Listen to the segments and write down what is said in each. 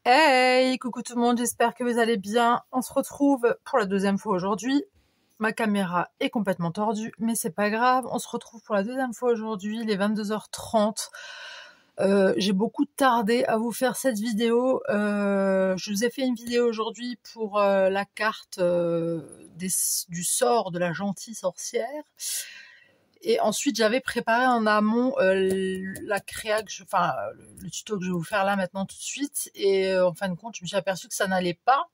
Hey, coucou tout le monde, j'espère que vous allez bien. On se retrouve pour la deuxième fois aujourd'hui. Ma caméra est complètement tordue, mais c'est pas grave. On se retrouve pour la deuxième fois aujourd'hui, les 22h30. J'ai beaucoup tardé à vous faire cette vidéo. Je vous ai fait une vidéo aujourd'hui pour la carte du sort de la gentille sorcière. Et ensuite, j'avais préparé en amont la créa, le tuto que je vais vous faire là maintenant tout de suite. Et en fin de compte, je me suis aperçue que ça n'allait pas.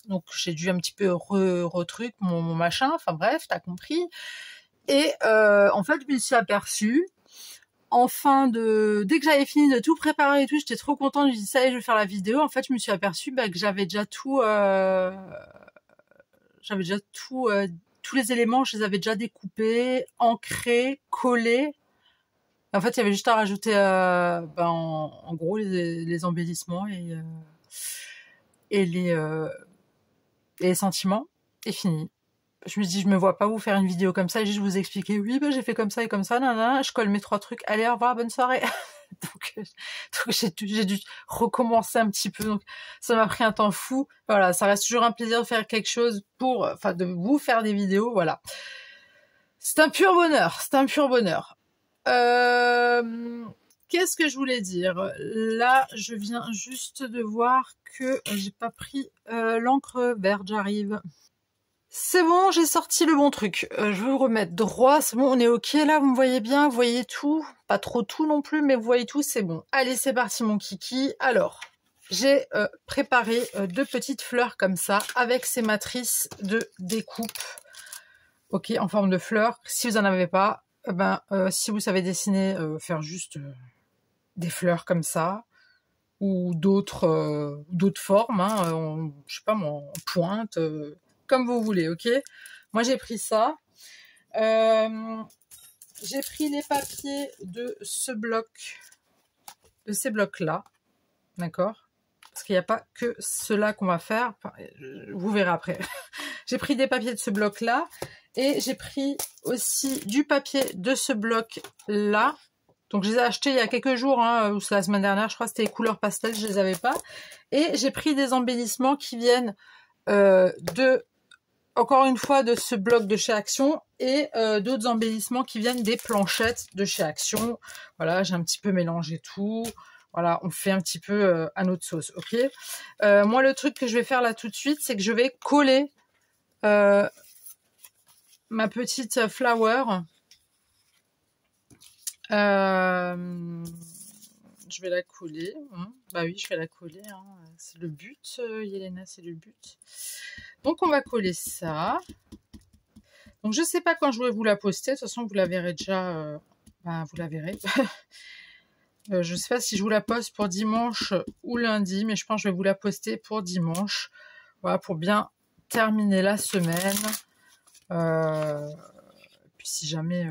Donc, j'ai dû un petit peu retruc mon machin. Enfin bref, t'as compris. Et en fait, je me suis aperçue, dès que j'avais fini de tout préparer et tout, j'étais trop contente. Je me dis ça y est, je vais faire la vidéo. En fait, je me suis aperçue que j'avais déjà tout... tous les éléments, je les avais déjà découpés, ancrés, collés. En fait, il y avait juste à rajouter, en gros, les embellissements et les sentiments. Et fini. Je me dis, je me vois pas vous faire une vidéo comme ça et juste vous expliquer, oui, j'ai fait comme ça et comme ça, nanana, je colle mes 3 trucs, allez, au revoir, bonne soirée. donc j'ai dû recommencer un petit peu, donc ça m'a pris un temps fou. Voilà, ça reste toujours un plaisir de faire quelque chose de vous faire des vidéos, voilà. C'est un pur bonheur, c'est un pur bonheur. Qu'est-ce que je voulais dire? Là, je viens juste de voir que j'ai pas pris l'encre verte, j'arrive. C'est bon, j'ai sorti le bon truc. Je vais vous remettre droit, c'est bon, on est ok là, vous me voyez bien, vous voyez tout. Pas trop tout non plus, mais vous voyez tout, c'est bon. Allez, c'est parti mon kiki. Alors, j'ai préparé 2 petites fleurs comme ça, avec ces matrices de découpe. Ok, en forme de fleurs. Si vous en avez pas, si vous savez dessiner, faire juste des fleurs comme ça, ou d'autres formes, hein, je sais pas moi, en pointe, comme vous voulez, ok. Moi j'ai pris ça. J'ai pris les papiers de ce bloc, de ces blocs là, d'accord, parce qu'il n'y a pas que cela qu'on va faire. Enfin, vous verrez après. J'ai pris des papiers de ce bloc là et j'ai pris aussi du papier de ce bloc là. Donc je les ai achetés il y a quelques jours, ou c'est la semaine dernière, je crois que c'était les couleurs pastel, je les avais pas. Et j'ai pris des embellissements qui viennent encore une fois, de ce bloc de chez Action et d'autres embellissements qui viennent des planchettes de chez Action. Voilà, j'ai un petit peu mélangé tout. Voilà, on fait un petit peu à notre sauce, ok. Moi, le truc que je vais faire là tout de suite, c'est que je vais coller ma petite flower. Je vais la coller. Bah oui, je vais la coller. C'est le but, Yelena, c'est le but. Donc, on va coller ça. Donc, je sais pas quand je vais vous la poster. De toute façon, vous la verrez déjà. Vous la verrez. Je sais pas si je vous la poste pour dimanche ou lundi, mais je pense que je vais vous la poster pour dimanche. Voilà, pour bien terminer la semaine. Puis si jamais...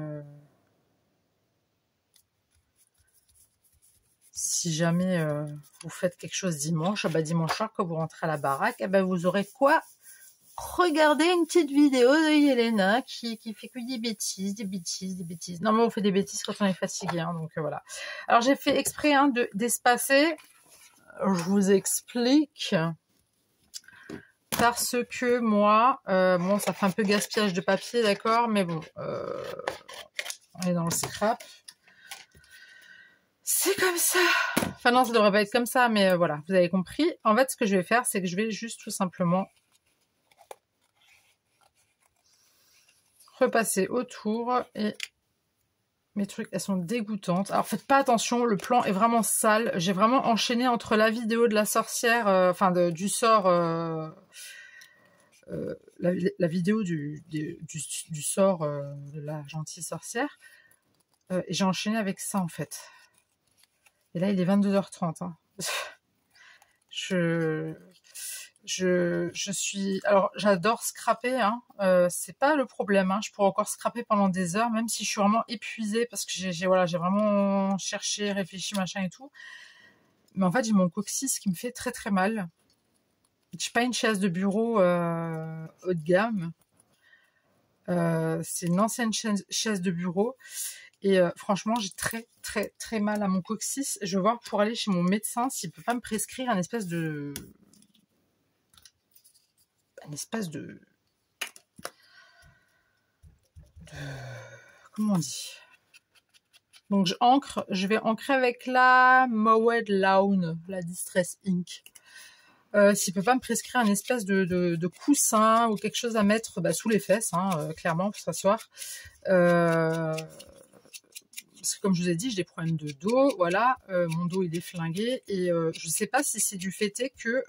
vous faites quelque chose dimanche, dimanche soir quand vous rentrez à la baraque, vous aurez quoi? Regardez une petite vidéo de Yelena qui fait que des bêtises. Non, mais on fait des bêtises quand on est fatigué, donc voilà. Alors j'ai fait exprès d'espacer. Je vous explique. Parce que moi, ça fait un peu gaspillage de papier, d'accord, mais bon, on est dans le scrap. C'est comme ça. Enfin non, ça devrait pas être comme ça, mais voilà, vous avez compris. En fait, ce que je vais faire, c'est que je vais juste tout simplement repasser autour et mes trucs, elles sont dégoûtantes. Alors faites pas attention, le plan est vraiment sale. J'ai vraiment enchaîné entre la vidéo de la sorcière, du sort, la vidéo du sort de la gentille sorcière. Et j'ai enchaîné avec ça en fait. Et là, il est 22h30. Je suis... Alors, j'adore scraper, c'est pas le problème, je pourrais encore scraper pendant des heures, même si je suis vraiment épuisée, parce que j'ai vraiment cherché, réfléchi, machin et tout. Mais en fait, j'ai mon coccyx qui me fait très très mal. Je suis pas une chaise de bureau haut de gamme. C'est une ancienne chaise de bureau. Et franchement, j'ai très mal à mon coccyx. Je vais voir pour aller chez mon médecin s'il peut pas me prescrire une espèce de... Comment on dit? Donc je vais ancrer avec la Mowed Lawn, la Distress Ink. S'il peut pas me prescrire une espèce de coussin ou quelque chose à mettre sous les fesses, hein, clairement, pour s'asseoir. Parce que comme je vous ai dit, j'ai des problèmes de dos, voilà, mon dos il est flingué et je sais pas si c'est du fait que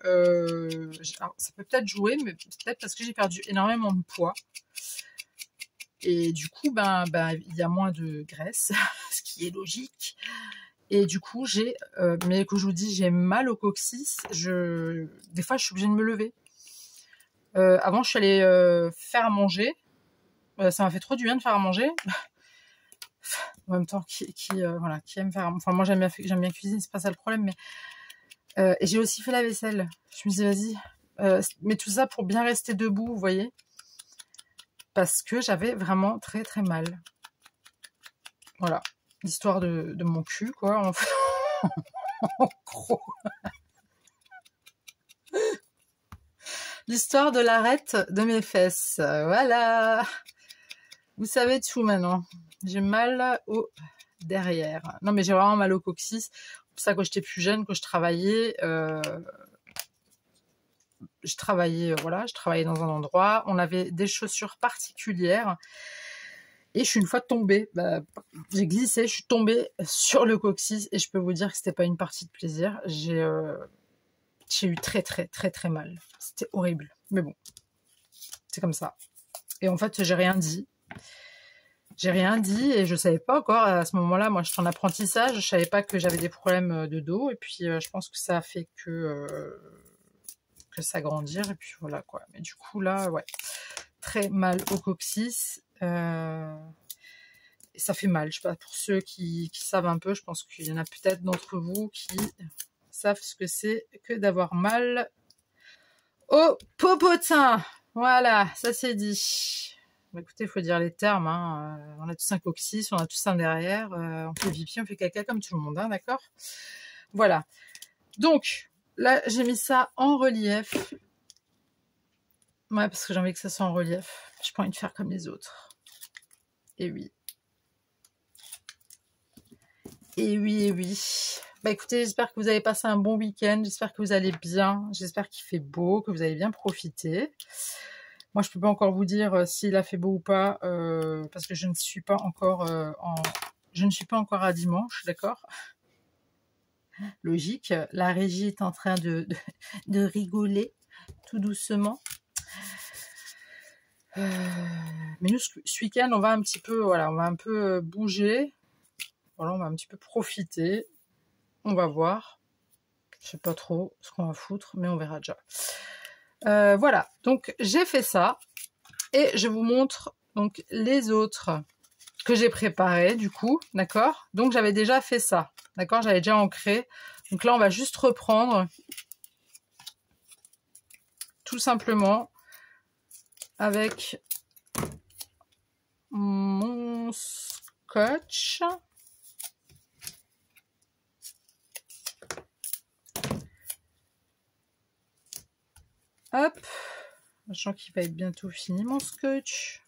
alors, ça peut peut-être jouer, mais peut-être parce que j'ai perdu énormément de poids et du coup il y a moins de graisse, ce qui est logique. Et du coup mais que je vous dis, j'ai mal au coccyx. Des fois je suis obligée de me lever. Avant je suis allée faire à manger, ça m'a fait trop du bien de faire à manger. En même temps, qui aime faire... Enfin, moi, j'aime bien cuisiner, c'est pas ça le problème, mais... et j'ai aussi fait la vaisselle. Je me dis, vas-y. Mais tout ça pour bien rester debout, vous voyez. Parce que j'avais vraiment très mal. Voilà. L'histoire de mon cul, quoi. En gros. L'histoire de l'arête de mes fesses. Voilà. Vous savez tout maintenant. J'ai mal au derrière. Non, mais j'ai vraiment mal au coccyx. C'est pour ça que quand j'étais plus jeune, que je travaillais, je travaillais dans un endroit. On avait des chaussures particulières. Et je suis une fois tombée. J'ai glissé, je suis tombée sur le coccyx. Et je peux vous dire que c'était pas une partie de plaisir. J'ai eu très mal. C'était horrible. Mais bon, c'est comme ça. Et en fait, j'ai rien dit. Et je savais pas encore à ce moment-là. Moi, je suis en apprentissage. Je savais pas que j'avais des problèmes de dos. Et puis, je pense que ça a fait que ça grandir. Et puis voilà quoi. Mais du coup là, ouais, très mal au coccyx. Et ça fait mal. Je sais pas, pour ceux qui savent un peu, je pense qu'il y en a peut-être d'entre vous qui savent ce que c'est que d'avoir mal au popotin. Voilà, ça c'est dit. Écoutez, il faut dire les termes. Hein. On a tous un coccyx, on a tous un derrière. On fait pipi, on fait caca comme tout le monde, hein, d'accord? Voilà. Donc, là, j'ai mis ça en relief. Ouais, parce que j'ai envie que ça soit en relief. J'ai pas envie de faire comme les autres. Et oui. Écoutez, j'espère que vous avez passé un bon week-end. J'espère que vous allez bien. J'espère qu'il fait beau, que vous avez bien profité. Moi, je peux pas encore vous dire s'il a fait beau ou pas, parce que je ne suis pas encore à dimanche, d'accord? Logique. La régie est en train de rigoler tout doucement. Mais nous, ce week-end, on va un petit peu, voilà, on va un peu bouger. Voilà, on va un petit peu profiter. On va voir. Je sais pas trop ce qu'on va foutre, mais on verra déjà. Voilà, donc j'ai fait ça et je vous montre donc les autres que j'ai préparés du coup, d'accord? Donc j'avais déjà fait ça, d'accord? J'avais déjà ancré. Donc là on va juste reprendre tout simplement avec mon scotch. Hop, sachant qu'il va être bientôt fini mon scotch.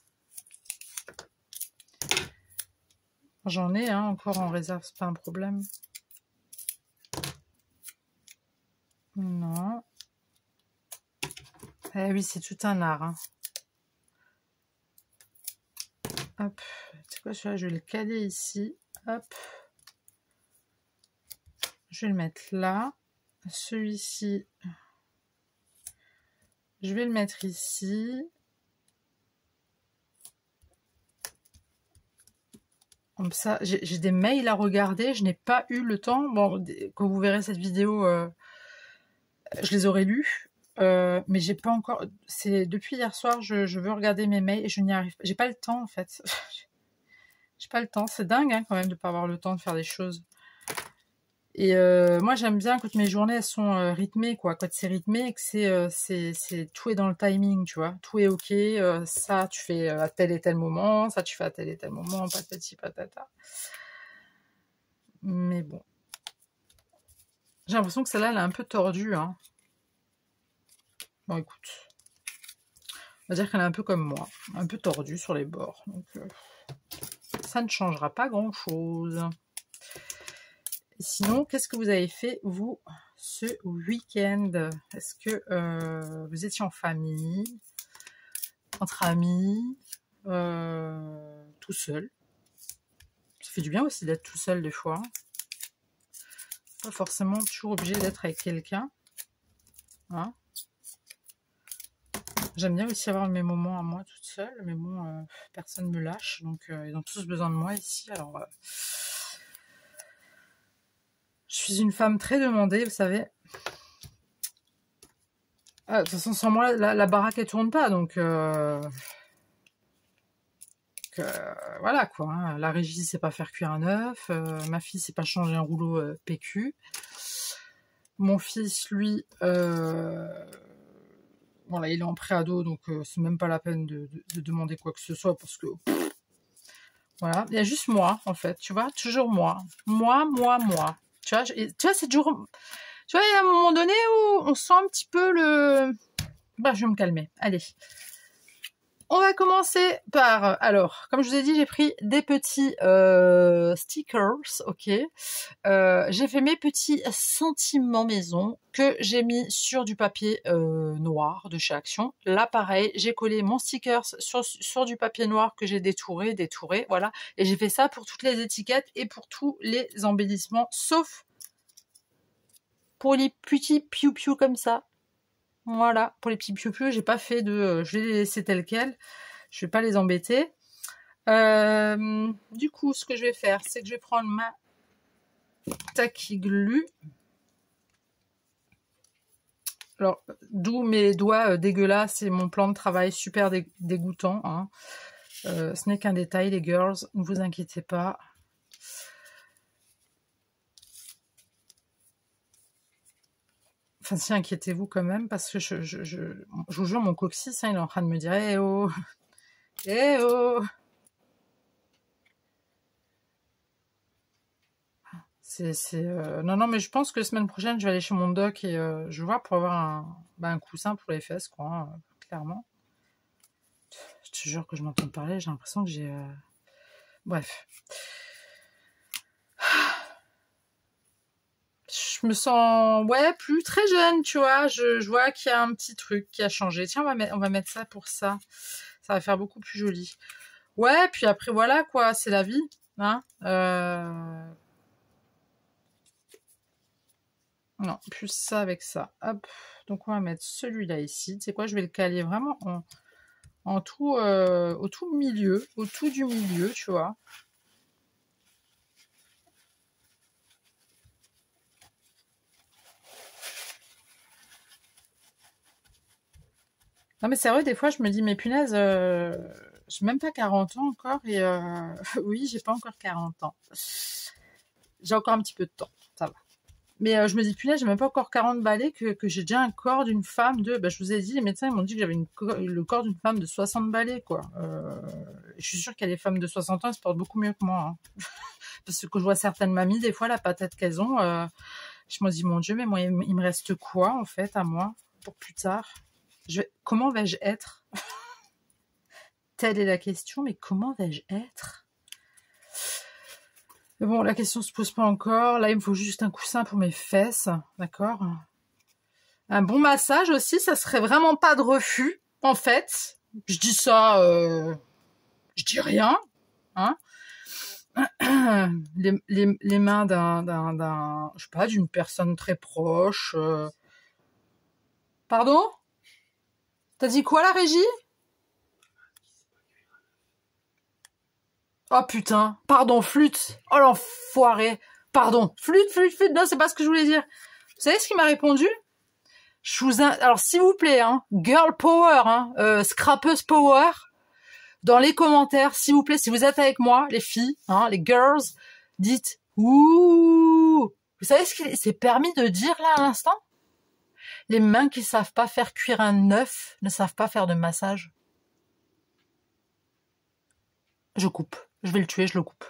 J'en ai encore en réserve, c'est pas un problème. Non. Eh oui, c'est tout un art. Hein. Hop, c'est quoi celui-là? Je vais le caler ici. Hop. Je vais le mettre là. Celui-ci, je vais le mettre ici. Comme ça, j'ai des mails à regarder. Je n'ai pas eu le temps. Bon, quand vous verrez cette vidéo, je les aurai lus. Mais j'ai pas encore... C'est depuis hier soir, je veux regarder mes mails et je n'y arrive pas. J'ai pas le temps, en fait. J'ai pas le temps. C'est dingue, hein, quand même, de pas avoir le temps de faire des choses. Et moi, j'aime bien quand mes journées elles sont rythmées, quoi. Quand c'est rythmé et que c'est tout est dans le timing, tu vois. Tout est ok. Ça, tu fais à tel et tel moment. Ça, tu fais à tel et tel moment. Patati patata. Mais bon, j'ai l'impression que celle-là, elle est un peu tordue, hein. Bon, écoute, on va dire qu'elle est un peu comme moi, un peu tordue sur les bords. Donc, ça ne changera pas grand-chose. Sinon, qu'est-ce que vous avez fait, vous, ce week-end? Est-ce que vous étiez en famille, entre amis, tout seul? Ça fait du bien aussi d'être tout seul des fois. Pas forcément toujours obligé d'être avec quelqu'un. Hein? J'aime bien aussi avoir mes moments à moi toute seule, mais bon, personne ne me lâche, donc ils ont tous besoin de moi ici. Alors, je suis une femme très demandée, vous savez. De toute façon, sans moi, la baraque, elle tourne pas, donc voilà, quoi. Hein. La régie, c'est pas faire cuire un œuf. Ma fille, c'est pas changer un rouleau PQ. Mon fils, lui, voilà, il est en préado, donc c'est même pas la peine de demander quoi que ce soit, parce que... Voilà, il y a juste moi, en fait, tu vois, toujours moi. Moi. Tu vois, c'est toujours... Tu vois, il y a un moment donné où on sent un petit peu le... Bah, je vais me calmer. Allez. On va commencer par... Alors, comme je vous ai dit, j'ai pris des petits stickers, ok. J'ai fait mes petits sentiments maison que j'ai mis sur du papier noir de chez Action. Là, pareil, j'ai collé mon sticker sur du papier noir que j'ai détouré, voilà. Et j'ai fait ça pour toutes les étiquettes et pour tous les embellissements, sauf pour les petits piou-piou comme ça. Voilà, pour les petits piou-piou, j'ai pas fait de... je vais les laisser tels quels. Je vais pas les embêter. Du coup, ce que je vais faire, c'est que je vais prendre ma tacky glue. Alors, d'où mes doigts dégueulasses et mon plan de travail super dégoûtant. Hein. Ce n'est qu'un détail, les girls. Ne vous inquiétez pas. Enfin, si, inquiétez-vous quand même, parce que je vous jure, mon coccyx, hein, il est en train de me dire « Eh oh ! Eh oh !» Non, mais je pense que semaine prochaine, je vais aller chez mon doc et je vais voir pour avoir un coussin pour les fesses, quoi, hein, clairement. Je te jure que je m'entends parler, j'ai l'impression que j'ai... Bref. Je me sens, ouais, plus très jeune, tu vois. Je vois qu'il y a un petit truc qui a changé. Tiens, on va mettre ça pour ça. Ça va faire beaucoup plus joli. Ouais, puis après, voilà, quoi, c'est la vie. Hein Non, plus ça avec ça. Hop. Donc, on va mettre celui-là ici. Tu sais quoi, je vais le caler vraiment en tout, au tout milieu. Au tout du milieu, tu vois. Non mais c'est vrai, des fois je me dis, mais punaise, j'ai même pas 40 ans encore et oui, j'ai pas encore 40 ans. J'ai encore un petit peu de temps, ça va. Mais je me dis, punaise, j'ai même pas encore 40 balais que j'ai déjà un corps d'une femme de... Bah, je vous ai dit, les médecins ils m'ont dit que j'avais le corps d'une femme de 60 balais, quoi. Je suis sûre qu'il y a des femmes de 60 ans, elles se portent beaucoup mieux que moi. Hein. Parce que je vois certaines mamies, des fois, la patate qu'elles ont, je me dis, mon Dieu, mais moi, il me reste quoi, en fait, à moi, pour plus tard? Comment vais-je être? Telle est la question, mais comment vais-je être? Mais bon, la question se pose pas encore. Là, il me faut juste un coussin pour mes fesses, d'accord? Un bon massage aussi, ça serait vraiment pas de refus, en fait. Je dis ça, je dis rien, hein? Les mains je sais pas, d'une personne très proche. Pardon? T'as dit quoi, la régie? Oh putain, pardon, flûte. Oh l'enfoiré. Pardon, flûte. Non, c'est pas ce que je voulais dire. Vous savez ce qu'il m'a répondu? Alors s'il vous plaît, hein, girl power, hein, scrapeuse power, dans les commentaires, s'il vous plaît, si vous êtes avec moi, les filles, hein, les girls, dites ouh, Vous savez ce qu'il s'est permis de dire là à l'instant? Les mains qui savent pas faire cuire un œuf ne savent pas faire de massage. Je coupe. Je vais le tuer, je le coupe.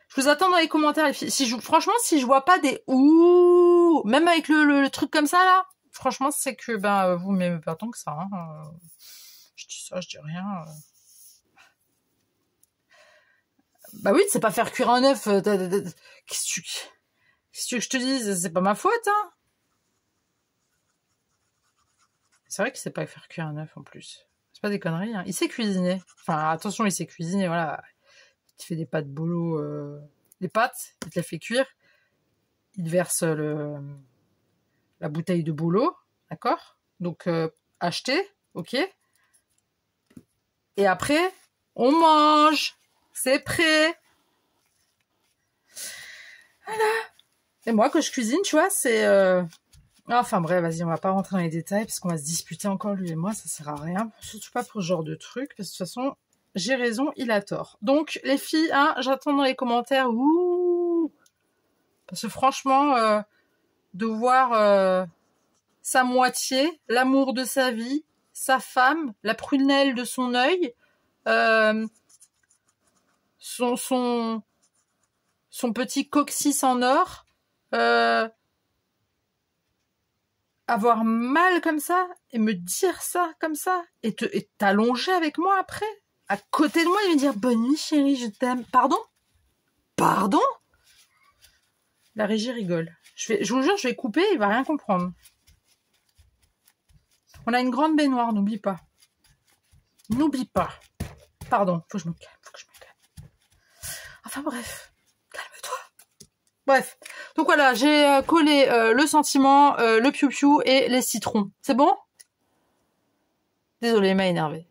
Je vous attends dans les commentaires, les filles. Franchement, si je vois pas des ouh, même avec le truc comme ça, là, franchement, c'est que, vous m'aimez pas tant que ça, hein. Je dis ça, je dis rien. Bah oui, c'est pas faire cuire un œuf. Qu'est-ce que je te dise? C'est pas ma faute, hein. C'est vrai que c'est pas faire cuire un œuf, en plus. C'est pas des conneries, hein. Il sait cuisiner. Enfin, attention, il sait cuisiner, voilà. Il fait des pâtes bolo, les pâtes, il te les fait cuire, il verse la bouteille de bolo, d'accord? Donc, acheter, ok? Et après, on mange, c'est prêt. Voilà. Et moi, quand je cuisine, tu vois, c'est... Enfin bref, vas-y, on va pas rentrer dans les détails, parce qu'on va se disputer encore, lui et moi, ça sert à rien. Surtout pas pour ce genre de truc, parce que de toute façon... J'ai raison, il a tort. Donc, les filles, hein, j'attends dans les commentaires. Ouh, parce que franchement, de voir sa moitié, l'amour de sa vie, sa femme, la prunelle de son œil, son petit coccyx en or, avoir mal comme ça, et me dire ça comme ça, et t'allonger avec moi après à côté de moi, il va me dire « Bonne nuit, chérie, je t'aime. » Pardon? Pardon? La régie rigole. Je vous jure, je vais couper, il va rien comprendre. On a une grande baignoire, n'oublie pas. N'oublie pas. Pardon, faut que je me calme, Enfin bref, calme-toi. Bref, donc voilà, j'ai collé le sentiment, le piou-piou et les citrons. C'est bon? Désolée, m'a énervé.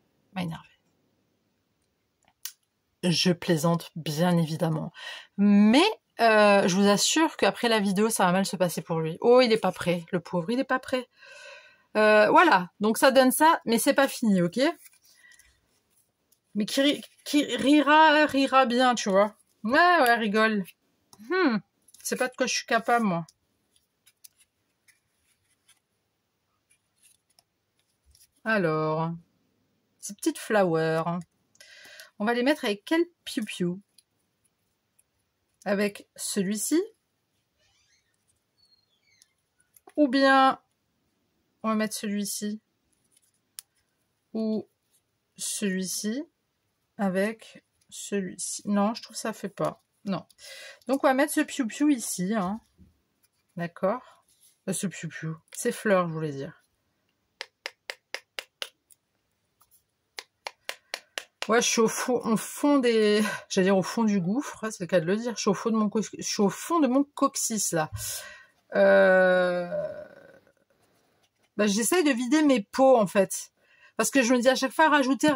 Je plaisante, bien évidemment. Mais je vous assure qu'après la vidéo, ça va mal se passer pour lui. Oh, il est pas prêt, le pauvre, il est pas prêt. Voilà, donc ça donne ça, mais c'est pas fini, ok? Mais qui rira bien, tu vois. Ouais, rigole. C'est pas de quoi je suis capable, moi. Alors, ces petites flowers... On va les mettre avec quel piou-piou? Avec celui-ci? Ou bien on va mettre celui-ci? Ou celui-ci avec celui-ci? Non, je trouve que ça fait pas. Non. Donc on va mettre ce piou-piou ici. Hein. D'accord? Ce piou-piou. Ces fleurs, je voulais dire. Ouais, je suis au fond des... J'allais dire au fond du gouffre, c'est le cas de le dire. Je suis au fond de mon coccyx, là. J'essaye de vider mes pots, en fait. Parce que je me dis à chaque fois, rajouter.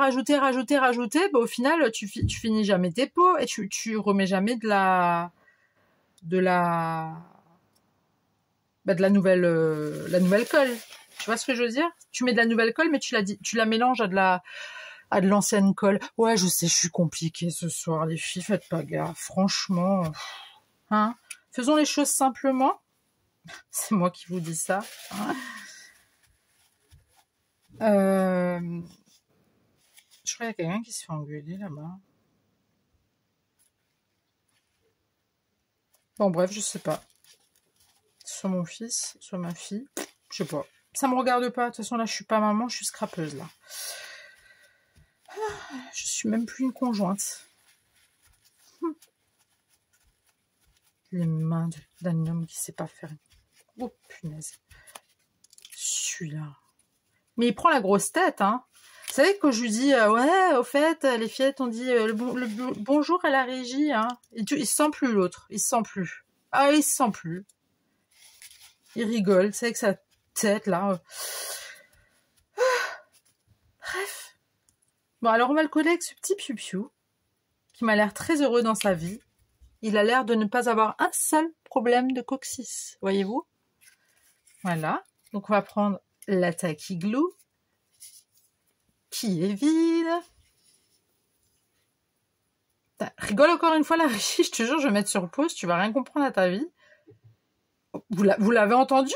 Au final, tu finis jamais tes pots et tu remets jamais de la nouvelle colle. Tu vois ce que je veux dire? Tu mets de la nouvelle colle, mais tu la mélanges à de l'ancienne colle. Ouais, je sais, je suis compliquée ce soir, les filles, faites pas gaffe, franchement. Hein? Faisons les choses simplement. C'est moi qui vous dis ça. Hein? Je crois qu'il y a quelqu'un qui se fait engueuler là-bas. Bon, bref, je sais pas. Soit mon fils, soit ma fille. Je sais pas. Ça me regarde pas. De toute façon, là, je suis pas maman, je suis scrapeuse, là. Je suis même plus une conjointe. Les mains d'un homme qui sait pas faire. Oh, punaise. Celui-là. Mais il prend la grosse tête, hein. Vous savez, quand je lui dis, ouais, au fait, les fillettes ont dit le bonjour à la régie, hein. Il se sent plus, l'autre. Il se sent plus. Ah, il se sent plus. Il rigole, c'est avec sa tête, là. Bref. Bon, alors on va le coller avec ce petit piou-piou, qui m'a l'air très heureux dans sa vie. Il a l'air de ne pas avoir un seul problème de coccyx, voyez-vous? Voilà. Donc on va prendre la tacky glue, qui est vide. Rigole encore une fois, la Richie, je te jure, je vais mettre sur pause, tu vas rien comprendre à ta vie. Vous l'avez entendu?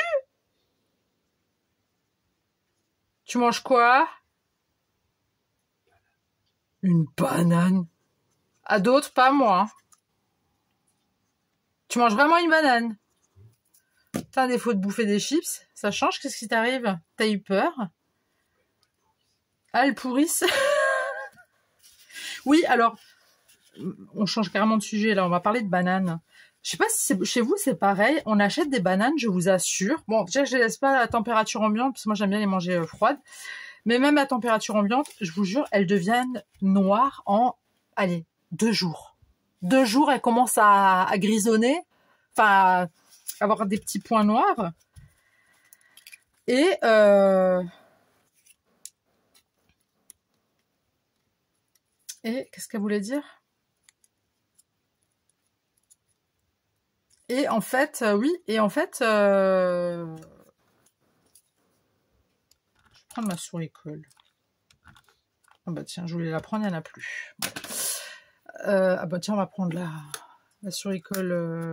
Tu manges quoi? Une banane. À d'autres, pas moi. Tu manges vraiment une banane? T'as un défaut de bouffer des chips? Ça change? Qu'est-ce qui t'arrive? T'as eu peur? Ah, elles pourrissent. Oui, alors, on change carrément de sujet, là, on va parler de bananes. Je sais pas si chez vous c'est pareil, on achète des bananes, je vous assure. Bon, déjà je les laisse pas à la température ambiante, parce que moi j'aime bien les manger froides. Mais même à température ambiante, je vous jure, elles deviennent noires en, allez, 2 jours. 2 jours, elles commencent à grisonner, enfin, à avoir des petits points noirs. Et qu'est-ce qu'elle voulait dire? Et en fait, oui, et en fait, je vais prendre ma souris colle. Ah bah tiens, je voulais la prendre, il n'y en a plus. Ah bah tiens, on va prendre la souris colle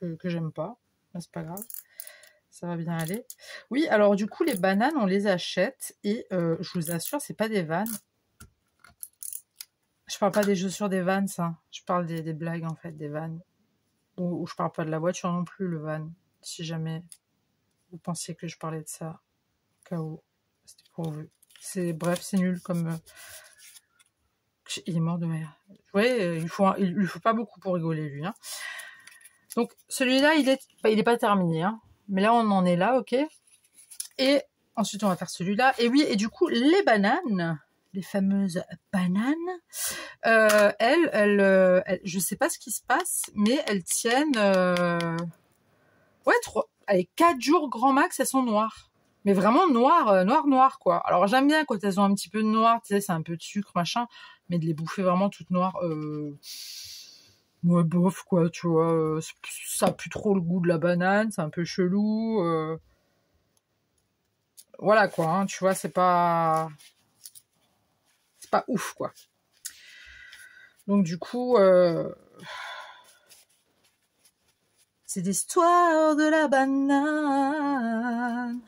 que j'aime pas. C'est pas grave, ça va bien aller. Oui, alors du coup, les bananes, on les achète et je vous assure, c'est pas des vannes. Je parle pas des chaussures des vannes, ça. Je parle des blagues, en fait, des vannes. Ou je parle pas de la voiture non plus, le van. Si jamais vous pensiez que je parlais de ça. Au cas où. C'était pourvu. Bref, c'est nul comme... Il est mort de rire. Ouais, il lui faut pas beaucoup pour rigoler, lui. Hein. Donc, celui-là, il est pas terminé. Hein. Mais là, on en est là, ok. Et ensuite, on va faire celui-là. Et oui, et du coup, les bananes, les fameuses bananes, elles, je sais pas ce qui se passe, mais elles tiennent... ouais, 4 jours grand max, elles sont noires. Mais vraiment noires, noires, quoi. Alors j'aime bien quand elles ont un petit peu de noir, tu sais, c'est un peu de sucre, machin, mais de les bouffer vraiment toutes noires, ouais, bof, quoi, tu vois. Ça a plus trop le goût de la banane, c'est un peu chelou. Voilà, quoi, hein, tu vois, c'est pas ouf, quoi. Donc du coup... c'est l'histoire de la banane.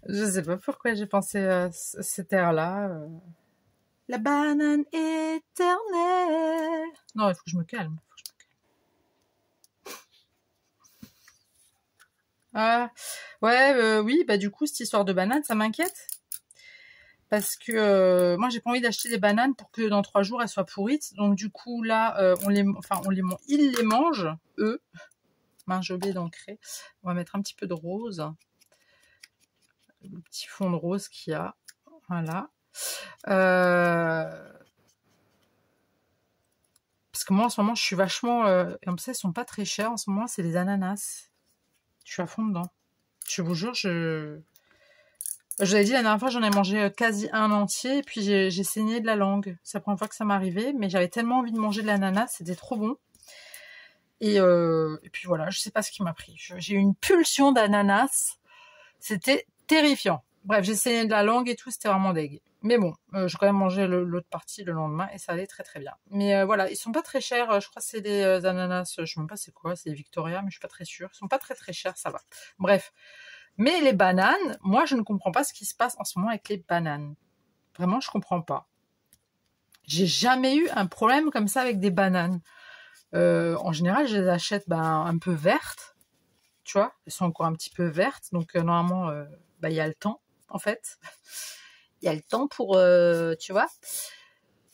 Je sais pas pourquoi j'ai pensé à cet air-là. La banane éternelle. Non, il faut que je me calme. Ah, ouais, oui, bah du coup, cette histoire de banane, ça m'inquiète. Parce que moi, j'ai pas envie d'acheter des bananes pour que dans 3 jours, elles soient pourrites. Donc du coup, là, ils les mangent, eux. Mince, j'ai oublié d'ancrer. On va mettre un petit peu de rose. Le petit fond de rose qu'il y a. Voilà. Parce que moi, en ce moment, je suis vachement... comme ça, ils sont pas très chers. En ce moment, c'est les ananas. Je suis à fond dedans. Je vous jure, je vous avais dit la dernière fois, j'en ai mangé quasi un entier. Et puis, j'ai saigné de la langue. C'est la première fois que ça m'arrivait. Mais j'avais tellement envie de manger de l'ananas. C'était trop bon. Et puis voilà, je sais pas ce qui m'a pris. J'ai eu une pulsion d'ananas. C'était terrifiant. Bref, j'ai saigné de la langue et tout, c'était vraiment dégueu. Mais bon, j'ai quand même mangé l'autre partie le lendemain et ça allait très très bien. Mais voilà, ils sont pas très chers. Je crois que c'est des ananas, je sais même pas c'est quoi, c'est des Victoria, mais je suis pas très sûre. Ils sont pas très très chers, ça va. Bref. Mais les bananes, moi je ne comprends pas ce qui se passe en ce moment avec les bananes. Vraiment, je comprends pas. J'ai jamais eu un problème comme ça avec des bananes. En général, je les achète un peu vertes. Tu vois, elles sont encore un petit peu vertes. Donc normalement, il y a le temps, en fait. Il y a le temps pour, tu vois.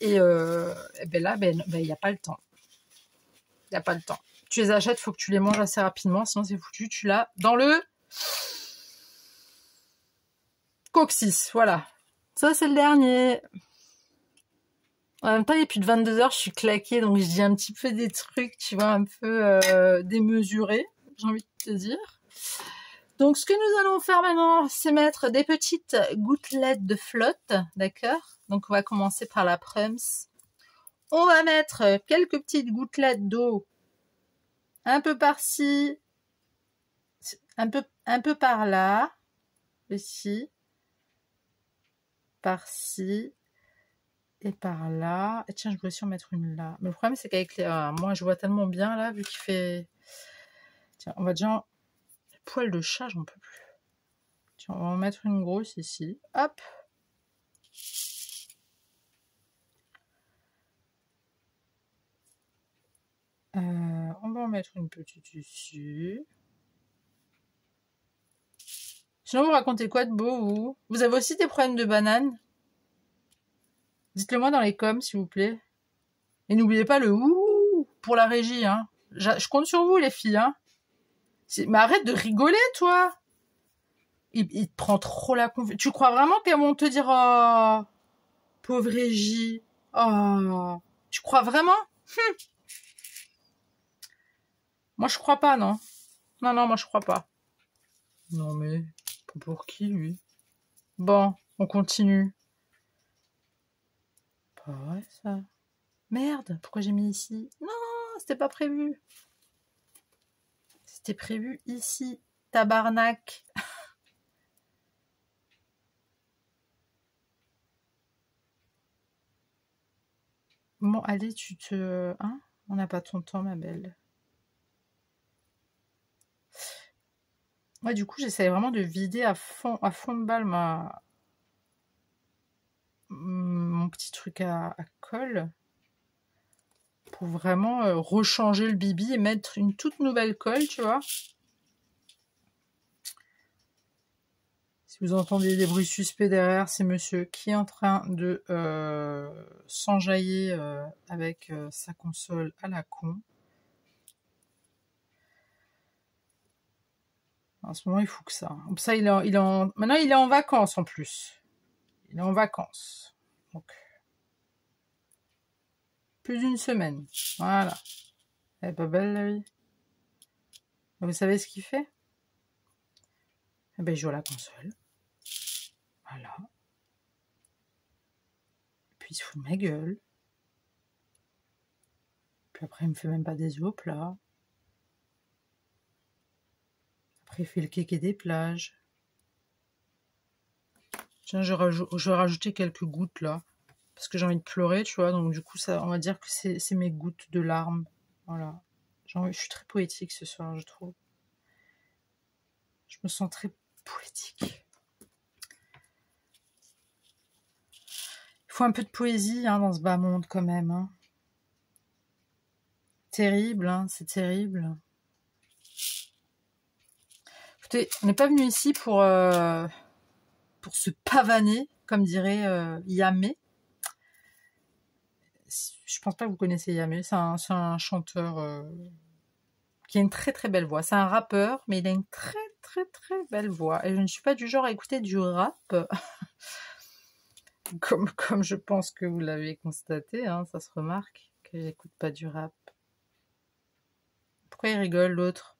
Et là, il n'y a pas le temps. Il n'y a pas le temps. Tu les achètes, il faut que tu les manges assez rapidement, sinon c'est foutu. Tu l'as dans le coccyx, voilà. Ça, c'est le dernier. En même temps, il est plus de 22h, je suis claquée, donc je dis un petit peu des trucs, tu vois, un peu démesurés, j'ai envie de te dire. Donc, ce que nous allons faire maintenant, c'est mettre des petites gouttelettes de flotte, d'accord? Donc, on va commencer par la Prums. On va mettre quelques petites gouttelettes d'eau, un peu par-ci, un peu par là, ici. par-ci et par là. Et tiens, je voulais aussi en mettre une là. Mais le problème, c'est qu'avec les... moi, je vois tellement bien là, vu qu'il fait... Tiens, on va déjà... Poil de chat, j'en peux plus. Tiens, on va en mettre une grosse ici. Hop. On va en mettre une petite ici. Sinon, vous racontez quoi de beau, vous? Vous avez aussi des problèmes de banane? Dites-le moi dans les coms, s'il vous plaît. Et n'oubliez pas le ouh pour la régie, hein. Je compte sur vous, les filles, hein. Mais arrête de rigoler, toi. Il te prend trop la confiance. Tu crois vraiment qu'elles vont te dire, oh, pauvre régie. Oh, tu crois vraiment? Moi, je crois pas, non. Non, moi, je crois pas. Non, mais pour qui, lui? Bon, on continue. Pas vrai, ça. Merde, pourquoi j'ai mis ici? Non, c'était pas prévu. C'était prévu ici. Tabarnak. Bon, allez, tu te... Hein? On n'a pas ton temps, ma belle. Ouais, du coup, j'essaie vraiment de vider à fond de balle mon petit truc à colle. Pour vraiment rechanger le bibi et mettre une toute nouvelle colle, tu vois. Si vous entendez des bruits suspects derrière, c'est monsieur qui est en train de s'enjailler avec sa console à la con. En ce moment, il faut que ça. Ça, maintenant, il est en vacances en plus. Il est en vacances. Donc, plus d'une semaine. Voilà. Elle est pas belle, la vie. Vous savez ce qu'il fait? Eh ben, il joue à la console. Voilà. Puis il se fout de ma gueule. Puis après, il me fait même pas des œufs au plat. Après, il fait le kéké des plages. Tiens, je vais rajouter quelques gouttes là. Parce que j'ai envie de pleurer, tu vois. Donc du coup, ça, on va dire que c'est mes gouttes de larmes. Voilà. Je suis très poétique ce soir, je trouve. Je me sens très poétique. Il faut un peu de poésie hein, dans ce bas monde quand même. Hein. Terrible, hein, c'est terrible. Écoutez, on n'est pas venu ici pour se pavaner, comme dirait Yamé. Je pense pas que vous connaissez Yamé, c'est un chanteur qui a une très très belle voix. C'est un rappeur, mais il a une très très très belle voix. Et je ne suis pas du genre à écouter du rap, comme je pense que vous l'avez constaté, hein, ça se remarque que j'écoute pas du rap. Pourquoi il rigole l'autre?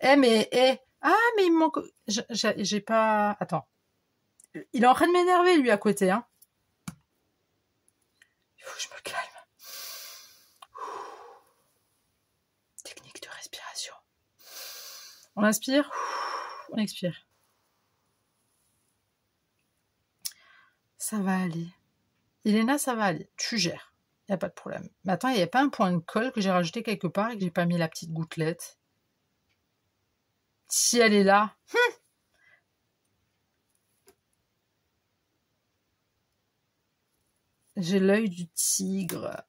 Mais il me manque... J'ai pas... Attends. Il est en train de m'énerver, lui, à côté, hein. Il faut que je me calme. Technique de respiration. On inspire, on expire. Ça va aller. Elena, ça va aller. Tu gères. Il n'y a pas de problème. Mais attends, il n'y a pas un point de colle que j'ai rajouté quelque part et que j'ai pas mis la petite gouttelette? Si elle est là... J'ai l'œil du tigre.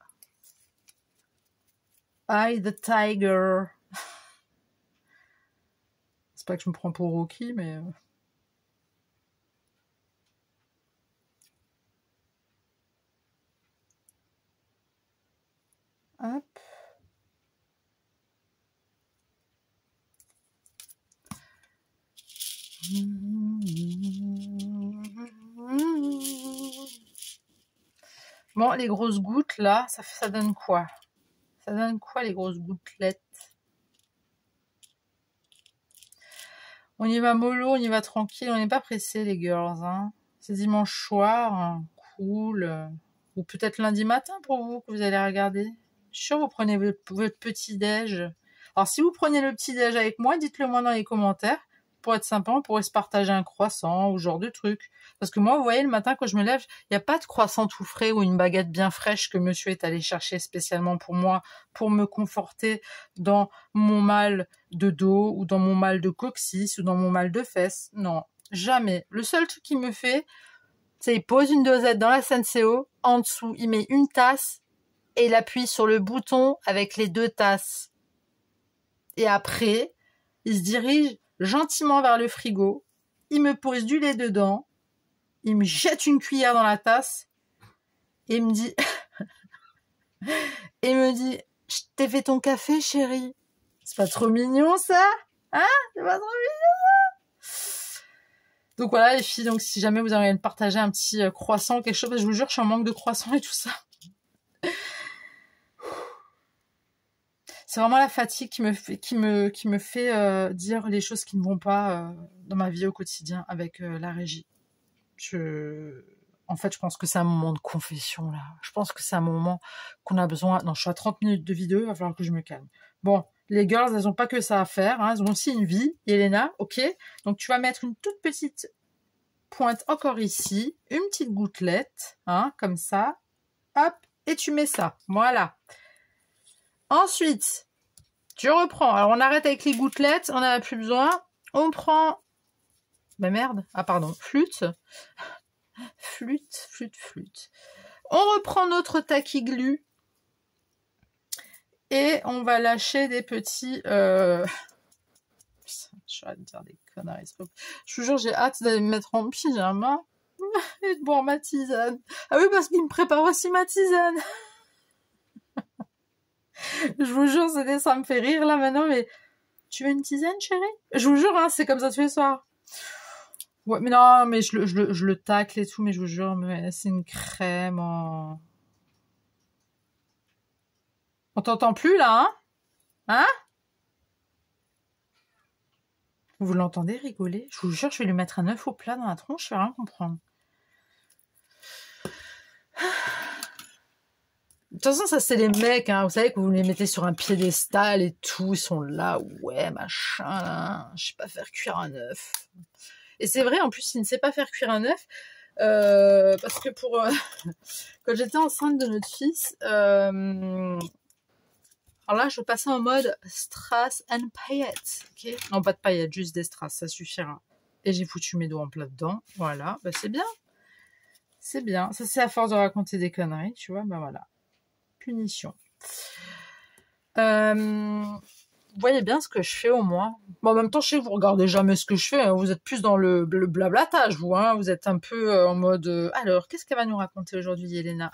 Eye the tiger. C'est pas que je me prends pour Rocky, mais... Hop. Bon, les grosses gouttes, là, ça donne quoi? Ça donne quoi, les grosses gouttelettes? On y va mollo, on y va tranquille, on n'est pas pressé, les girls. Hein. C'est dimanche soir, hein, cool. Ou peut-être lundi matin pour vous, que vous allez regarder. Je suis sûre que vous prenez votre petit-déj. Alors, si vous prenez le petit-déj avec moi, dites-le moi dans les commentaires. pour être sympa, on pourrait se partager un croissant ou ce genre de truc. Parce que moi, vous voyez, le matin, quand je me lève, il n'y a pas de croissant tout frais ou une baguette bien fraîche que monsieur est allé chercher spécialement pour moi, pour me conforter dans mon mal de dos ou dans mon mal de coccyx ou dans mon mal de fesses. Non, jamais. Le seul truc qu'il me fait, c'est il pose une dosette dans la Senseo, en dessous, il met une tasse et il appuie sur le bouton avec les 2 tasses. Et après, il se dirige gentiment vers le frigo, il me pose du lait dedans, il me jette une cuillère dans la tasse et il me dit je t'ai fait ton café, chérie. C'est pas trop mignon, ça? Hein? C'est pas trop mignon, ça? Donc voilà, les filles, donc si jamais vous aimeriez me partager un petit croissant ou quelque chose, parce que je vous jure, je suis en manque de croissant et tout ça. C'est vraiment la fatigue qui me fait dire les choses qui ne vont pas dans ma vie au quotidien avec la régie. En fait, je pense que c'est un moment de confession, là. Je pense que c'est un moment qu'on a besoin... Non, je suis à 30 minutes de vidéo, il va falloir que je me calme. Bon, les girls, elles ont pas que ça à faire, hein. Elles ont aussi une vie. Elena, ok? Donc, tu vas mettre une toute petite pointe encore ici, une petite gouttelette, hein, comme ça. Hop, et tu mets ça. Voilà. Ensuite, tu reprends. Alors, on arrête avec les gouttelettes, on n'en a plus besoin. On prend... Bah merde. Ah, pardon. Flûte. On reprend notre taquiglu et on va lâcher des petits... Je vais te dire des conneries. Je vous jure, j'ai hâte d'aller me mettre en pyjama et de boire ma tisane. Ah oui, parce qu'il me prépare aussi ma tisane. Je vous jure, ça me fait rire là maintenant, mais... Tu veux une tisane, chérie? Je vous jure, hein, c'est comme ça tous les soirs. Ouais, mais non, mais je le tacle et tout, mais je vous jure, mais c'est une crème en... On t'entend plus, là, hein? Hein? Vous l'entendez rigoler? Je vous jure, je vais lui mettre un œuf au plat dans la tronche, je vais rien comprendre. De toute façon, ça, c'est les mecs, hein. Vous savez que vous les mettez sur un piédestal et tout, ils sont là, ouais, machin, là. Je sais pas faire cuire un œuf. Et c'est vrai, en plus, il ne sait pas faire cuire un œuf, parce que quand j'étais enceinte de notre fils, alors là, je passais en mode strass and paillettes, ok? Non, pas de paillettes, juste des strass, ça suffira. Et j'ai foutu mes doigts en plat dedans, voilà, bah c'est bien. C'est bien, ça c'est à force de raconter des conneries, tu vois, bah voilà. Punition. Vous voyez bien ce que je fais au moins. Bon, en même temps, je sais que vous regardez jamais ce que je fais. Hein. Vous êtes plus dans le blablatage, vous. Hein. Vous êtes un peu en mode... alors, qu'est-ce qu'elle va nous raconter aujourd'hui, Elena?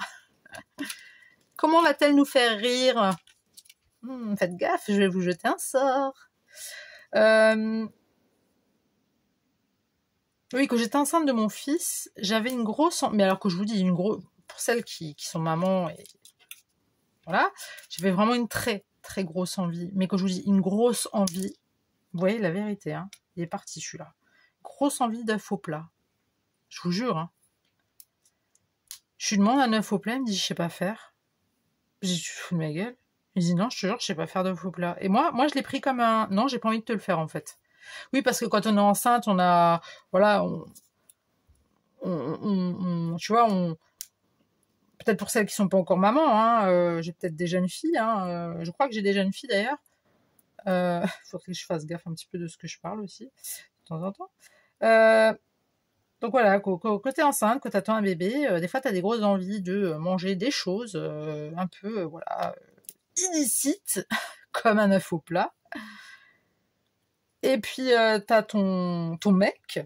Comment va-t-elle nous faire rire? Faites gaffe, je vais vous jeter un sort. Oui, quand j'étais enceinte de mon fils, j'avais une grosse... Mais alors que je vous dis, une grosse... Pour celles qui sont mamans, et... voilà, j'avais vraiment une très grosse envie. Mais quand je vous dis une grosse envie, vous voyez la vérité, hein, il est parti celui-là. Grosse envie d'œuf au plat. Je vous jure. Hein. Je lui demande un œuf au plat, il me dit je sais pas faire. Je dis tu te fous de ma gueule? Il me dit non, je te jure, je sais pas faire d'œuf au plat. Et moi je l'ai pris comme un... Non, j'ai pas envie de te le faire en fait. Oui, parce que quand on est enceinte, on a... Voilà, tu vois, peut-être pour celles qui sont pas encore mamans, hein, j'ai peut-être des jeunes filles, hein, je crois que j'ai des jeunes filles d'ailleurs. Faut que je fasse gaffe un petit peu de ce que je parle aussi, de temps en temps. Donc voilà, quand t'es enceinte, quand t'attends un bébé, des fois t'as des grosses envies de manger des choses un peu, voilà, illicites, comme un œuf au plat. Et puis t'as ton mec,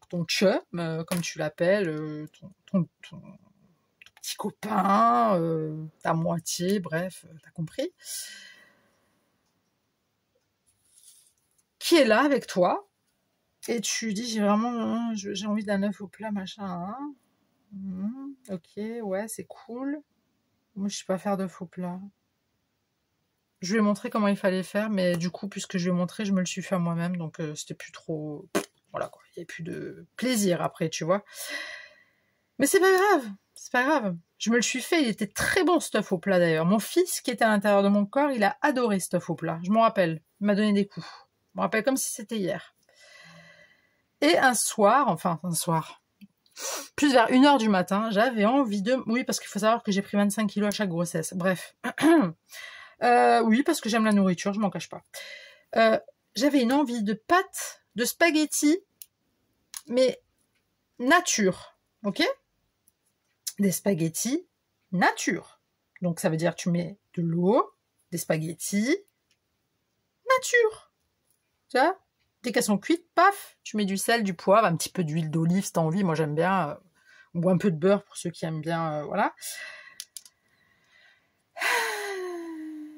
ton chum, comme tu l'appelles, ton petit copain, ta moitié, bref, t'as compris, qui est là avec toi, et tu dis j'ai envie d'un œuf au plat, machin, hein. Ok, ouais, c'est cool. Moi, je sais pas faire d'œuf au plat. Je lui ai montré comment il fallait faire, mais du coup, puisque je lui ai montré, je me le suis fait moi-même, donc c'était plus trop... Voilà quoi, il n'y a plus de plaisir après, tu vois. Mais c'est pas grave, c'est pas grave. Je me le suis fait, il était très bon ce œuf au plat d'ailleurs. Mon fils qui était à l'intérieur de mon corps, il a adoré ce œuf au plat. Je m'en rappelle, il m'a donné des coups. Je me rappelle comme si c'était hier. Et un soir, plus vers 1h du matin, j'avais envie de... Oui, parce qu'il faut savoir que j'ai pris 25 kilos à chaque grossesse. Bref. Oui, parce que j'aime la nourriture, je m'en cache pas. J'avais une envie de pâtes, de spaghettis, mais nature, ok? Des spaghettis nature. Donc ça veut dire tu mets de l'eau, des spaghettis nature. Tu vois? Dès qu'elles sont cuites, paf, tu mets du sel, du poivre, un petit peu d'huile d'olive si t'as envie. Moi j'aime bien, ou un peu de beurre pour ceux qui aiment bien, voilà.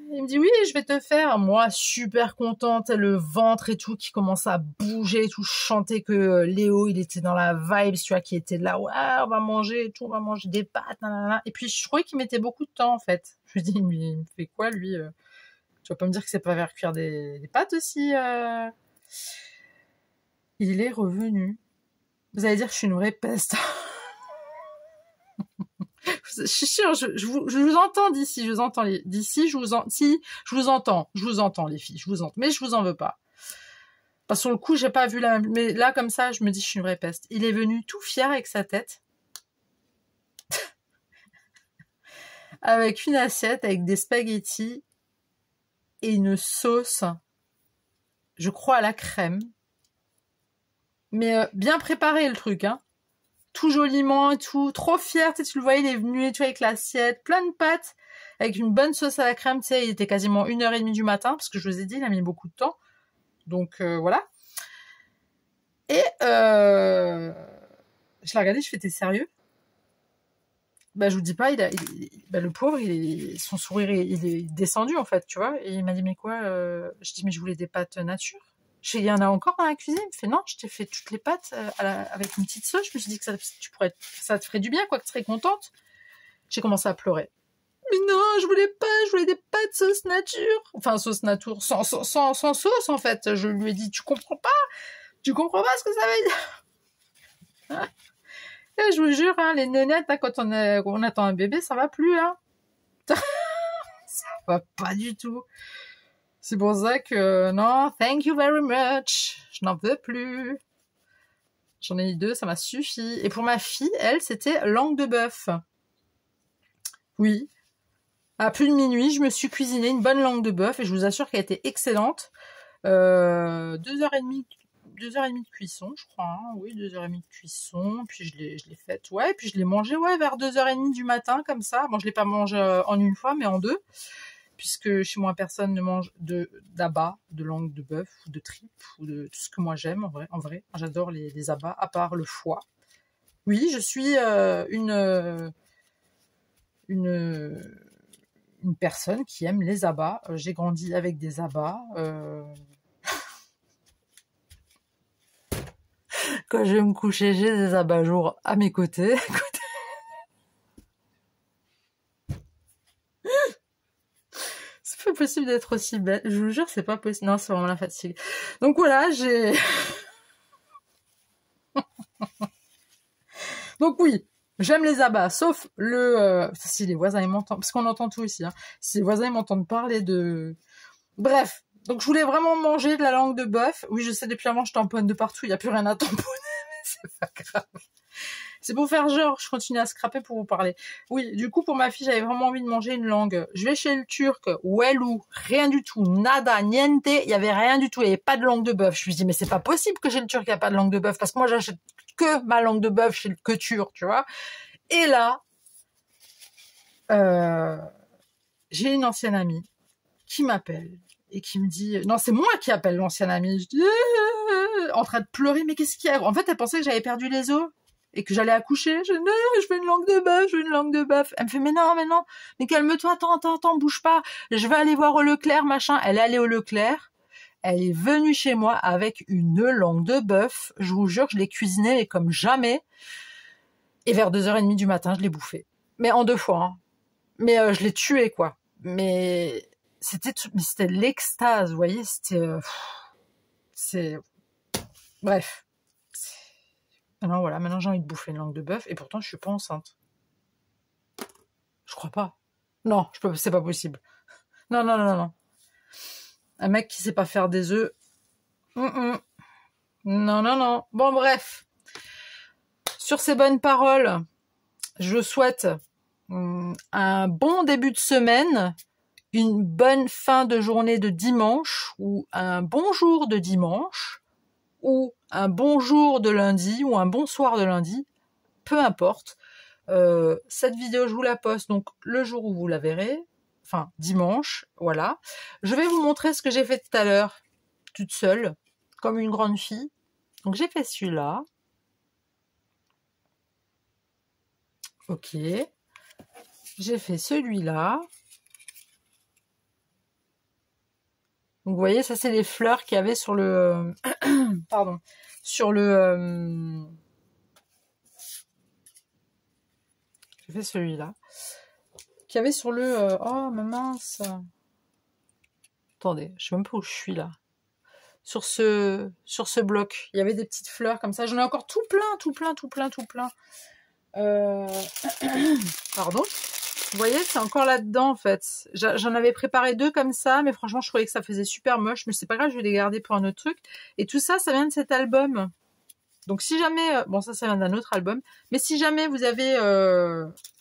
Il me dit oui, je vais te faire. Moi, super contente, le ventre et tout qui commence à bouger et tout, chanter que Léo, il était dans la vibe, tu vois, qui était là, ouais, on va manger et tout, on va manger des pâtes, nanana. Et puis, je trouvais qu'il mettait beaucoup de temps, en fait. Je me dis, mais il me fait quoi, lui Tu vas pas me dire que c'est pas faire cuire des pâtes aussi Il est revenu. Vous allez dire que je suis une vraie peste. Je suis sûre, je vous entends d'ici, je vous entends d'ici, si, je vous entends les filles, je vous entends, mais je vous en veux pas. Parce que sur le coup, j'ai pas vu la même, mais là, comme ça, je me dis, je suis une vraie peste. Il est venu tout fier avec sa tête. Avec une assiette, avec des spaghettis et une sauce, je crois à la crème. Mais bien préparé le truc, hein. Tout joliment et tout, trop fier, tu sais, tu le voyais, il est venu et tout avec l'assiette, plein de pâtes, avec une bonne sauce à la crème, tu sais, il était quasiment 1h30 du matin, parce que je vous ai dit, il a mis beaucoup de temps. Donc voilà. Et je l'ai regardé, je fais, t'es sérieux? Bah je vous dis pas, le pauvre, son sourire, il est descendu en fait, tu vois. Et il m'a dit, mais quoi Je dis, mais je voulais des pâtes nature. Je fais, il y en a encore dans la cuisine? Il me fait, non, je t'ai fait toutes les pâtes avec une petite sauce. Je me suis dit que ça te ferait du bien, quoi, que tu serais contente. J'ai commencé à pleurer. Mais non, je voulais des pâtes sauce nature. Enfin, sauce nature, sans sauce, en fait. Je lui ai dit, tu comprends pas ce que ça veut dire? Et je vous jure, hein, les nénettes, hein, quand on attend un bébé, ça va plus, hein. Ça va pas du tout. C'est pour ça que, non, thank you very much. Je n'en veux plus. J'en ai eu 2, ça m'a suffi. Et pour ma fille, elle, c'était langue de bœuf. Oui. À plus de minuit, je me suis cuisiné une bonne langue de bœuf et je vous assure qu'elle était excellente. 2h30 de cuisson, je crois. Hein. Oui, 2h30 de cuisson. Puis je l'ai faite, ouais. Puis je l'ai mangée, ouais, vers 2h30 du matin, comme ça. Bon, je l'ai pas mangée en une fois, mais en deux. Puisque chez moi, personne ne mange d'abats, de langue de bœuf, ou de tripes, ou de tout ce que moi j'aime, en vrai. J'adore les abats, à part le foie. Oui, je suis une personne qui aime les abats. J'ai grandi avec des abats. Quand je vais me coucher, j'ai des abat-jours à mes côtés. C'est pas possible d'être aussi belle. Je vous jure, c'est pas possible. Non, c'est vraiment la fatigue. Donc voilà, Donc oui, j'aime les abats, sauf si les voisins ils m'entendent, parce qu'on entend tout ici, hein. Si les voisins ils m'entendent parler de... Bref, donc je voulais vraiment manger de la langue de bœuf. Oui, je sais, depuis avant, je tamponne de partout, il n'y a plus rien à tamponner, mais c'est pas grave. C'est pour faire genre, je continue à scraper pour vous parler. Oui, du coup, pour ma fille, j'avais vraiment envie de manger une langue. Je vais chez le Turc, Wellou, rien du tout, nada, niente, il y avait rien du tout, il n'y avait pas de langue de bœuf. Je me dis, mais c'est pas possible que chez le Turc, il n'y a pas de langue de bœuf, parce que moi, j'achète que ma langue de bœuf chez le Turc, tu vois. Et là, j'ai une ancienne amie qui m'appelle et qui me dit, non, c'est moi qui appelle l'ancienne amie. Je dis, en train de pleurer, mais qu'est-ce qu'il y a? En fait, elle pensait que j'avais perdu les os et que j'allais accoucher. Je dis, non, je veux une langue de bœuf, je veux une langue de bœuf. Elle me fait, mais non, mais calme-toi, attends, bouge pas. Je vais aller voir au Leclerc, machin. Elle est allée au Leclerc. Elle est venue chez moi avec une langue de bœuf. Je vous jure, je l'ai cuisinée, mais comme jamais. Et vers 2h30 du matin, je l'ai bouffée. Mais en 2 fois, hein. Mais je l'ai tuée, quoi. Mais c'était l'extase, vous voyez, c'est... Bref. Alors voilà, maintenant j'ai envie de bouffer une langue de bœuf, et pourtant je suis pas enceinte. Je crois pas. Non, c'est pas possible. Non. Un mec qui sait pas faire des œufs. Non, non, non. Bon, bref. Sur ces bonnes paroles, je souhaite un bon début de semaine, une bonne fin de journée de dimanche, ou un bon jour de dimanche, ou un bon jour de lundi, ou un bon soir de lundi, peu importe. Cette vidéo, je vous la poste donc le jour où vous la verrez, enfin dimanche, voilà. Je vais vous montrer ce que j'ai fait tout à l'heure, toute seule, comme une grande fille. Donc j'ai fait celui-là. Ok. J'ai fait celui-là. Donc vous voyez, ça c'est les fleurs qu'il y avait sur le... Pardon. Sur le... J'ai fait celui-là. Qu'il y avait sur le... Oh, ma mince. Attendez, je sais même pas où je suis là. Sur ce bloc. Il y avait des petites fleurs comme ça. J'en ai encore tout plein, tout plein, tout plein, tout plein. Pardon. Vous voyez, c'est encore là-dedans en fait. J'en avais préparé 2 comme ça, mais franchement, je trouvais que ça faisait super moche. Mais c'est pas grave, je vais les garder pour un autre truc. Et tout ça, ça vient de cet album. Donc si jamais... Bon, ça vient d'un autre album. Mais si jamais vous avez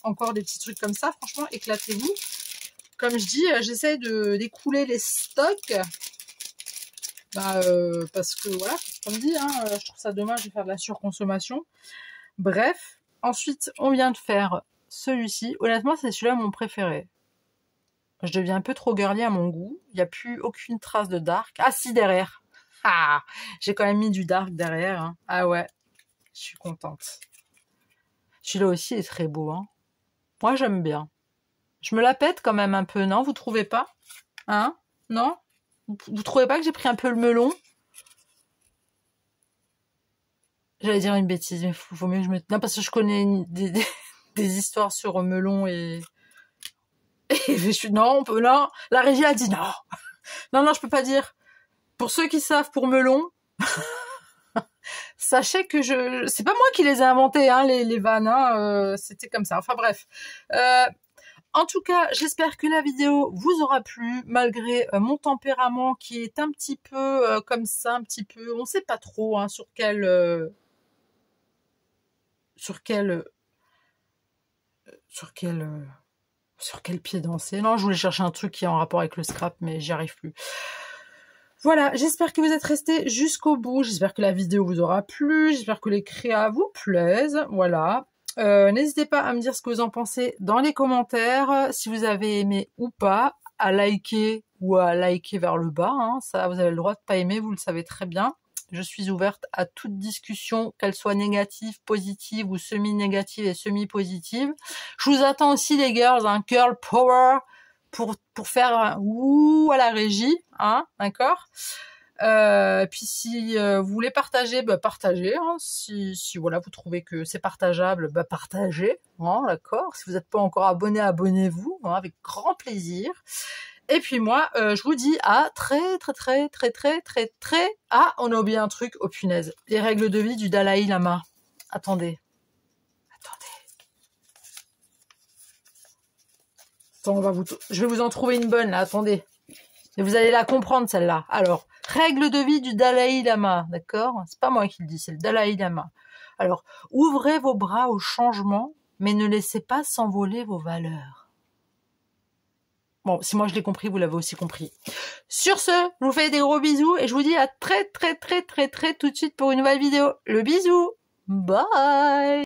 encore des petits trucs comme ça, franchement, éclatez-vous. Comme je dis, j'essaye d'écouler les stocks. Parce que voilà, comme je dis, je trouve ça dommage de faire de la surconsommation. Bref, ensuite, on vient de faire celui-ci. Honnêtement, c'est celui-là mon préféré. Je deviens un peu trop girly à mon goût. Il n'y a plus aucune trace de dark. Ah si, derrière. Ah, j'ai quand même mis du dark derrière. Hein. Ah ouais, je suis contente. Celui-là aussi est très beau. Hein. Moi, j'aime bien. Je me la pète quand même un peu, non? Vous trouvez pas? Hein? Non? Vous trouvez pas que j'ai pris un peu le melon? J'allais dire une bêtise, mais faut mieux que je me... Non, parce que je connais des histoires sur melon et je suis... Non, non, la régie a dit non. Non, je peux pas dire. Pour ceux qui savent, pour melon, sachez que c'est pas moi qui les ai inventés, hein, les vannes, hein, c'était comme ça. Enfin bref. En tout cas, j'espère que la vidéo vous aura plu, malgré mon tempérament qui est un petit peu comme ça, un petit peu... On sait pas trop hein, sur quel pied danser. Non, je voulais chercher un truc qui est en rapport avec le scrap, mais j'y arrive plus. Voilà, j'espère que vous êtes restés jusqu'au bout. J'espère que la vidéo vous aura plu. J'espère que les créas vous plaisent. Voilà. N'hésitez pas à me dire ce que vous en pensez dans les commentaires. Si vous avez aimé ou pas, à liker ou à liker vers le bas. Hein. Ça, vous avez le droit de pas aimer, vous le savez très bien. Je suis ouverte à toute discussion, qu'elle soit négative, positive ou semi-négative et semi-positive. Je vous attends aussi les girls, hein, girl power, pour faire un ouh à la régie, hein, d'accord. Puis si vous voulez partager, partagez. Hein, si voilà vous trouvez que c'est partageable, partagez. Hein, d'accord. Si vous n'êtes pas encore abonné, abonnez-vous, hein, avec grand plaisir. Et puis moi, je vous dis à très... Ah, on a oublié un truc, oh punaise. Les règles de vie du Dalai Lama. Attendez. Attends, je vais vous en trouver une bonne, là, attendez. Et vous allez la comprendre, celle-là. Alors, règle de vie du Dalai Lama, d'accord? C'est pas moi qui le dis, c'est le Dalai Lama. Alors, ouvrez vos bras au changement, mais ne laissez pas s'envoler vos valeurs. Bon, si moi je l'ai compris, vous l'avez aussi compris. Sur ce, je vous fais des gros bisous et je vous dis à très tout de suite pour une nouvelle vidéo. Le bisou. Bye.